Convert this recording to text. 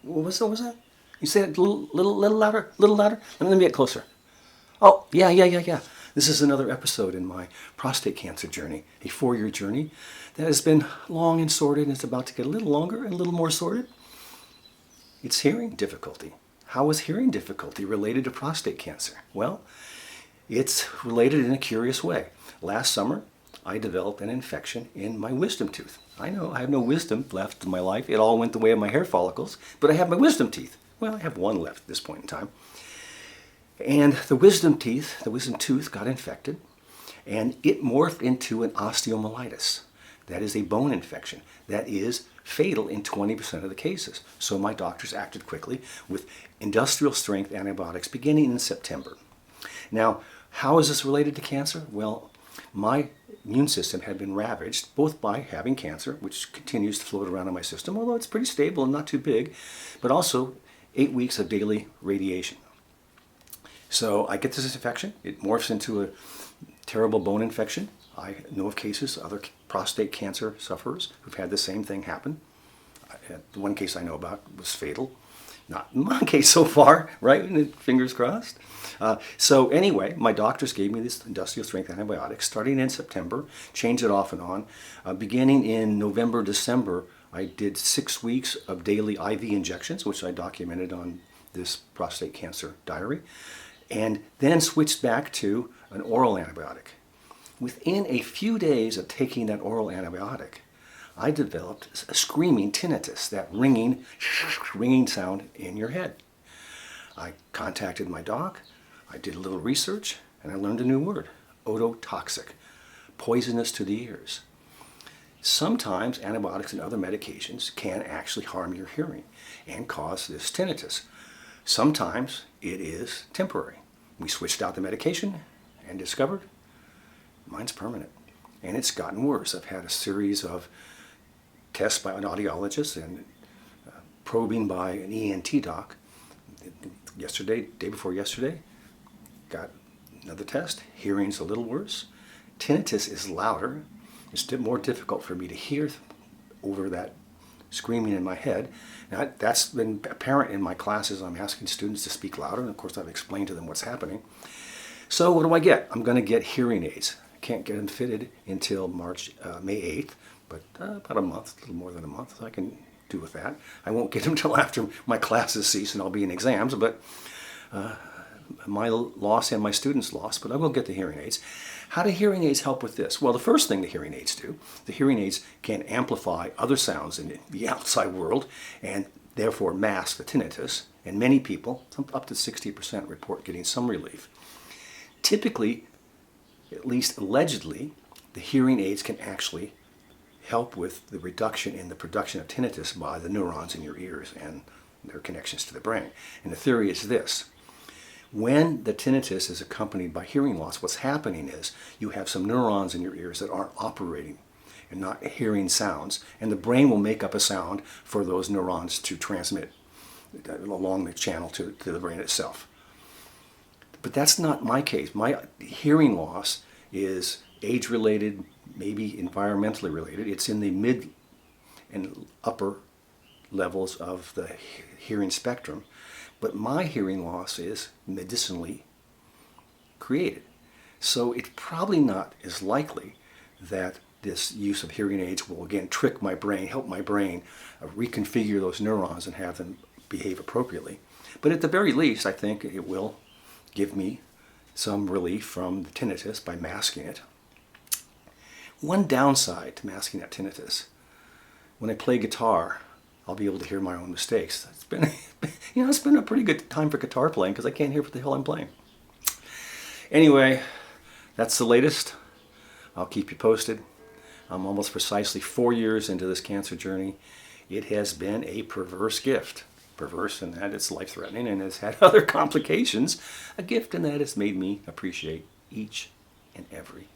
What was that? You say it a little louder, little louder? Let me get closer. Oh, yeah. This is another episode in my prostate cancer journey, a 4-year journey that has been long and sordid, and it's about to get a little longer and a little more sordid. It's hearing difficulty. How is hearing difficulty related to prostate cancer? Well, it's related in a curious way. Last summer, I developed an infection in my wisdom tooth. I know I have no wisdom left in my life. It all went the way of my hair follicles, but I have my wisdom teeth. Well, I have one left at this point in time. And the wisdom tooth got infected, and it morphed into an osteomyelitis. That is a bone infection that is fatal in 20% of the cases. So my doctors acted quickly with industrial strength antibiotics beginning in September. Now, how is this related to cancer? Well, my immune system had been ravaged both by having cancer, which continues to float around in my system, although it's pretty stable and not too big, but also 8 weeks of daily radiation. So I get this infection. It morphs into a terrible bone infection. I know of cases, other prostate cancer sufferers who've had the same thing happen. The one case I know about was fatal. Not in my case so far, right? Fingers crossed. So anyway, my doctors gave me this industrial strength antibiotic starting in September, changed it off and on. Beginning in November, December, I did 6 weeks of daily IV injections, which I documented on this prostate cancer diary, and then switched back to an oral antibiotic. Within a few days of taking that oral antibiotic, I developed a screaming tinnitus, that ringing sound in your head. I contacted my doc, I did a little research, and I learned a new word, ototoxic, poisonous to the ears. Sometimes antibiotics and other medications can actually harm your hearing and cause this tinnitus. Sometimes it is temporary. We switched out the medication and discovered mine's permanent. And it's gotten worse. I've had a series of tests by an audiologist and probing by an ENT doc. Yesterday, day before yesterday, got another test. Hearing's a little worse. Tinnitus is louder. It's more difficult for me to hear over that screaming in my head. Now, that's been apparent in my classes. I'm asking students to speak louder, and of course I've explained to them what's happening. So what do I get? I'm going to get hearing aids. I can't get them fitted until May 8th, but about a month, a little more than a month, I can do with that. I won't get them until after my classes cease and I'll be in exams, but my loss and my students' loss, but I will get the hearing aids. How do hearing aids help with this? Well, the first thing the hearing aids do, the hearing aids can amplify other sounds in the outside world and therefore mask the tinnitus. And many people, up to 60%, report getting some relief. Typically, at least allegedly, the hearing aids can actually help with the reduction in the production of tinnitus by the neurons in your ears and their connections to the brain. And the theory is this. When the tinnitus is accompanied by hearing loss, what's happening is you have some neurons in your ears that aren't operating and not hearing sounds, and the brain will make up a sound for those neurons to transmit along the channel to the brain itself. But that's not my case. My hearing loss is age-related, maybe environmentally related. It's in the mid and upper levels of the hearing spectrum. But my hearing loss is medicinally created. So it's probably not as likely that this use of hearing aids will again trick my brain, help my brain reconfigure those neurons and have them behave appropriately. But at the very least, I think it will give me some relief from the tinnitus by masking it. One downside to masking that tinnitus, when I play guitar, I'll be able to hear my own mistakes. It's been, it's been a pretty good time for guitar playing because I can't hear what the hell I'm playing. Anyway, that's the latest. I'll keep you posted. I'm almost precisely 4 years into this cancer journey. It has been a perverse gift. Perverse in that it's life-threatening and has had other complications. A gift in that it's made me appreciate each and every